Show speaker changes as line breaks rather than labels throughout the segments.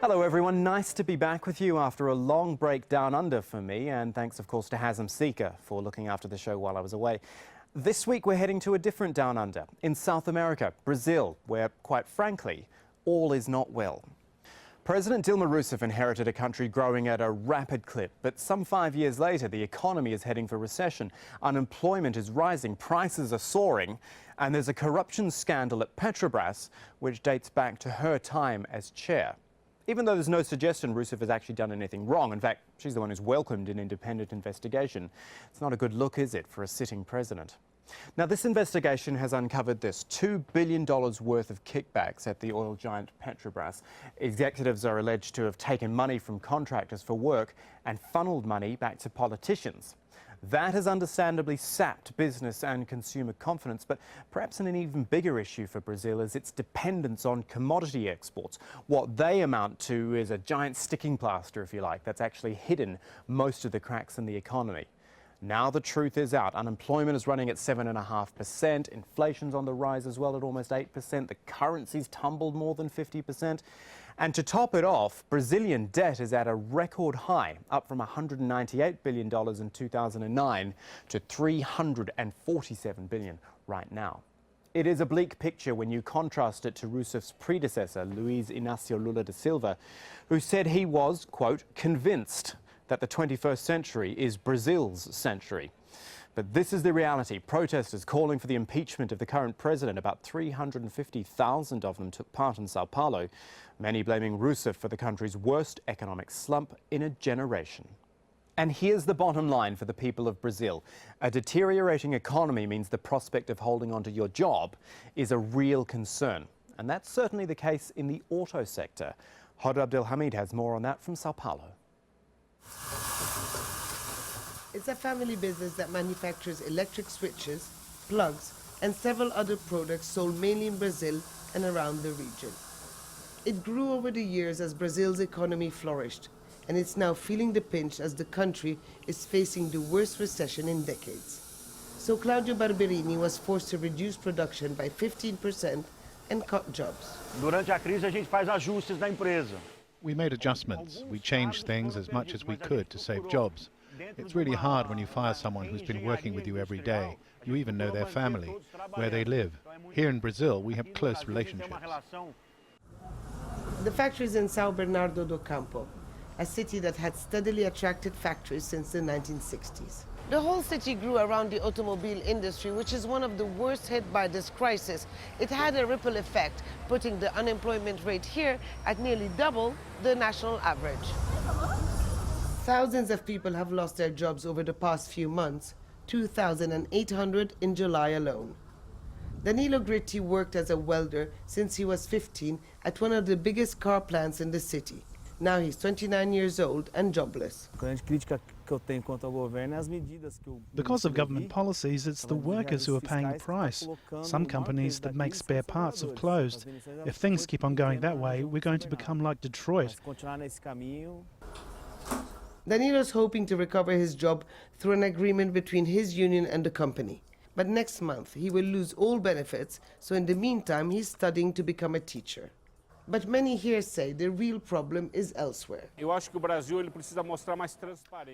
Hello everyone, nice to be back with you after a long break down under for me, and thanks of course to Hazem Sika for looking after the show while I was away. This week we're heading to a different down under, in South America, Brazil, where quite frankly, all is not well. President Dilma Rousseff inherited a country growing at a rapid clip, but some 5 years later the economy is heading for recession, unemployment is rising, prices are soaring, and there's a corruption scandal at Petrobras which dates back to her time as chair. Even though there's no suggestion Rousseff has actually done anything wrong, in fact, she's the one who's welcomed an independent investigation, it's not a good look, is it, for a sitting president? Now, this investigation has uncovered this $2 billion worth of kickbacks at the oil giant Petrobras. Executives are alleged to have taken money from contractors for work and funneled money back to politicians. That has understandably sapped business and consumer confidence, but perhaps an even bigger issue for Brazil is its dependence on commodity exports. What they amount to is a giant sticking plaster, if you like, that's actually hidden most of the cracks in the economy. Now the truth is out. Unemployment is running at 7.5%. Inflation's on the rise as well at almost 8%. The currency's tumbled more than 50%. And to top it off, Brazilian debt is at a record high, up from $198 billion in 2009 to $347 billion right now. It is a bleak picture when you contrast it to Rousseff's predecessor, Luiz Inácio Lula da Silva, who said he was, quote, convinced that the 21st century is Brazil's century. But this is the reality. Protesters calling for the impeachment of the current president. About 350,000 of them took part in Sao Paulo, many blaming Rousseff for the country's worst economic slump in a generation. And here's the bottom line for the people of Brazil. A deteriorating economy means the prospect of holding onto your job is a real concern. And that's certainly the case in the auto sector. Hodar Abdelhamid has more on that from Sao Paulo.
It's a family business that manufactures electric switches, plugs, and several other products sold mainly in Brazil and around the region. It grew over the years as Brazil's economy flourished, and it's now feeling the pinch as the country is facing the worst recession in decades. So Claudio Barberini was forced to reduce production by 15% and cut jobs.
Durante a crise, a gente faz ajustes na empresa.
We made adjustments. We changed things as much as we could to save jobs. It's really hard when you fire someone who's been working with you every day. You even know their family, where they live. Here in Brazil, we have close relationships.
The factory is in São Bernardo do Campo, a city that had steadily attracted factories since the 1960s. The whole city grew around the automobile industry, which is one of the worst hit by this crisis. It had a ripple effect, putting the unemployment rate here at nearly double the national average. Thousands of people have lost their jobs over the past few months, 2,800 in July alone. Danilo Gritti worked as a welder since he was 15 at one of the biggest car plants in the city. Now he's 29 years old and jobless.
Because of government policies, it's the workers who are paying the price. Some companies that make spare parts have closed. If things keep on going that way, we're going to become like Detroit.
Danilo's hoping to recover his job through an agreement between his union and the company. But next month he will lose all benefits, so in the meantime he's studying to become a teacher. But many here say the real problem is elsewhere.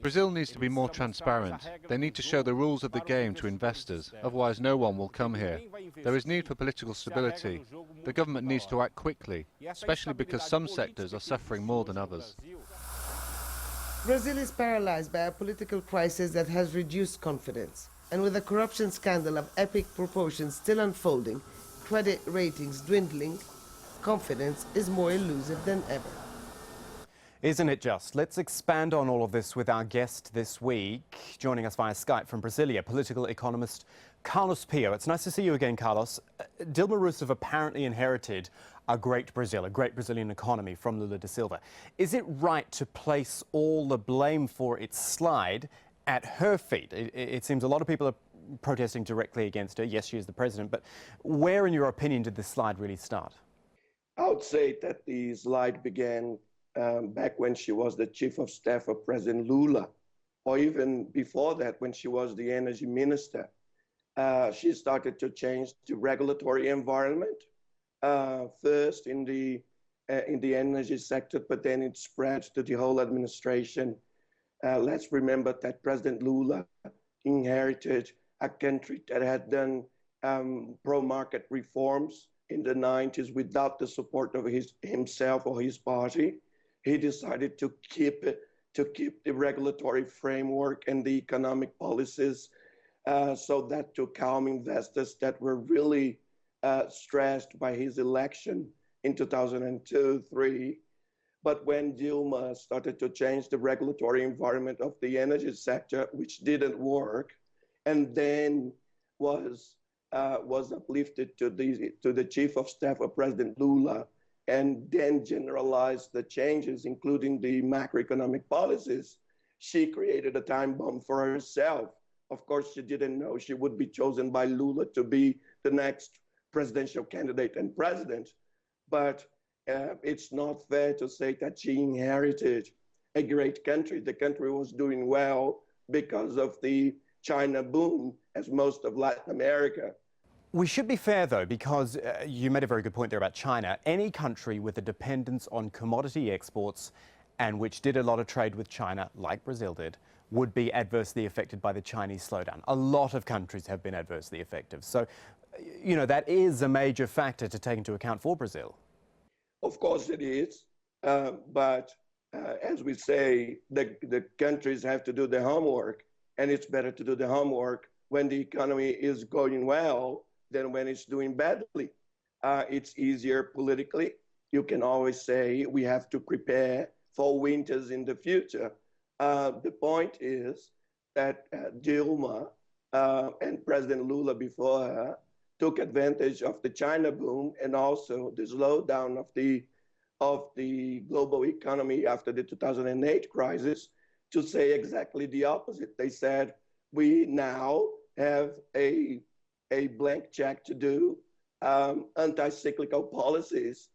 Brazil needs to be more transparent. They need to show the rules of the game to investors, otherwise no one will come here. There is need for political stability. The government needs to act quickly, especially because some sectors are suffering more than others.
Brazil is paralyzed by a political crisis that has reduced confidence. And with a corruption scandal of epic proportions still unfolding, credit ratings dwindling, confidence is more elusive than ever.
Isn't it just? Let's expand on all of this with our guest this week. Joining us via Skype from Brasilia, political economist Carlos Pio. It's nice to see you again, Carlos. Dilma Rousseff apparently inherited a great Brazil, a great Brazilian economy from Lula da Silva. Is it right to place all the blame for its slide at her feet? It seems a lot of people are protesting directly against her. Yes, she is the president, but where, in your opinion, did this slide really start?
I would say that the slide began back when she was the chief of staff of President Lula, or even before that when she was the energy minister. She started to change the regulatory environment, first in the in the energy sector, but then it spread to the whole administration. Let's remember that President Lula inherited a country that had done pro-market reforms in the 90s without the support of himself or his party. He decided to keep the regulatory framework and the economic policies so that to calm investors that were really stressed by his election in 2002-3. But when Dilma started to change the regulatory environment of the energy sector, which didn't work, and then was uplifted to the chief of staff of President Lula, and then generalized the changes, including the macroeconomic policies, she created a time bomb for herself. Of course, she didn't know she would be chosen by Lula to be the next presidential candidate and president. But it's not fair to say that she inherited a great country. The country was doing well because of the China boom, as most of Latin America.
We should be fair, though, because you made a very good point there about China. Any country with a dependence on commodity exports and which did a lot of trade with China, like Brazil did, would be adversely affected by the Chinese slowdown. A lot of countries have been adversely affected. So, you know, that is a major factor to take into account for Brazil.
Of course it is, but as we say, the countries have to do their homework, and it's better to do the homework when the economy is going well than when it's doing badly. It's easier politically. You can always say we have to prepare for winters in the future. The point is that Dilma and President Lula before her took advantage of the China boom and also the slowdown of the global economy after the 2008 crisis to say exactly the opposite. They said, we now have a blank check to do anti-cyclical policies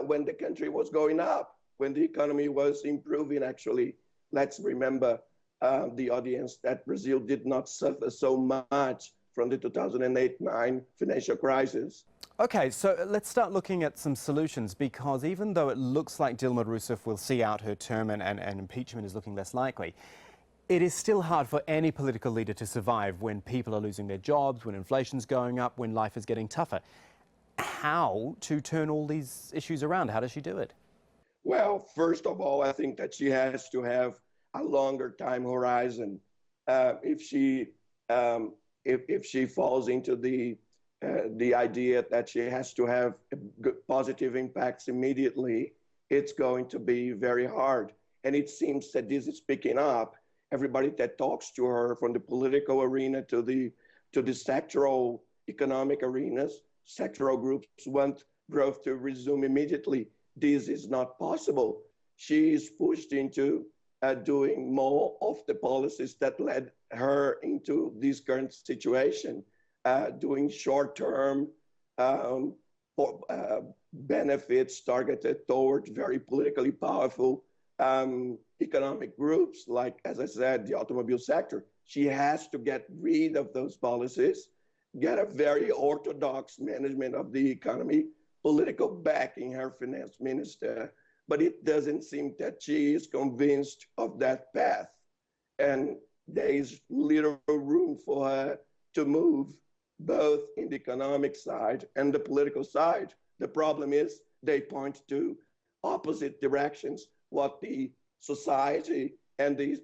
when the country was going up, when the economy was improving, actually. Let's remember the audience that Brazil did not suffer so much from the 2008-9 financial crisis.
Okay, so let's start looking at some solutions, because even though it looks like Dilma Rousseff will see out her term and impeachment is looking less likely, it is still hard for any political leader to survive when people are losing their jobs, when inflation's going up, when life is getting tougher. How to turn all these issues around? How does she do it?
Well, first of all, I think that she has to have a longer time horizon. If she falls into the idea that she has to have positive impacts immediately, it's going to be very hard. And it seems that this is picking up. Everybody that talks to her, from the political arena to the sectoral economic arenas, sectoral groups want growth to resume immediately. This is not possible. She is pushed into doing more of the policies that led her into this current situation, doing short-term benefits targeted towards very politically powerful economic groups, like, as I said, the automobile sector. She has to get rid of those policies, get a very orthodox management of the economy, political backing her finance minister, but it doesn't seem that she is convinced of that path. And there is little room for her to move, both in the economic side and the political side. The problem is they point to opposite directions. What the society and the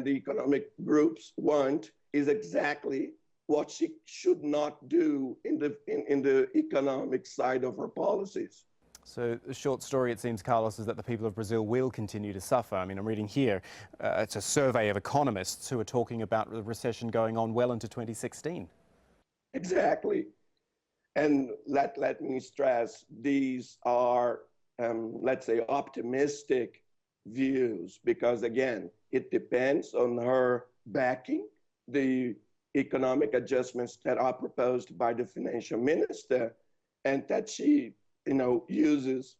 economic groups want is exactly what she should not do in the economic side of her policies.
So the short story, it seems, Carlos, is that the people of Brazil will continue to suffer. I mean, I'm reading here, it's a survey of economists who are talking about the recession going on well into 2016.
Exactly. And let me stress, these are, let's say, optimistic views, because, again, it depends on her backing the economic adjustments that are proposed by the financial minister, and that she, uses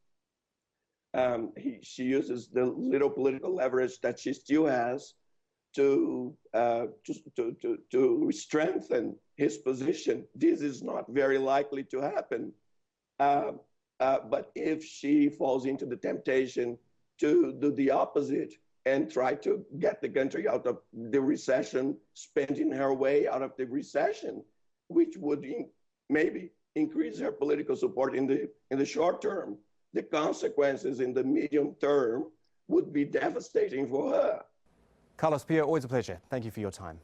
she uses the little political leverage that she still has to strengthen his position. This is not very likely to happen. But if she falls into the temptation to do the opposite and try to get the country out of the recession, spending her way out of the recession, which would maybe increase her political support in the short term, the consequences in the medium term would be devastating for her.
Carlos Pio, always a pleasure. Thank you for your time.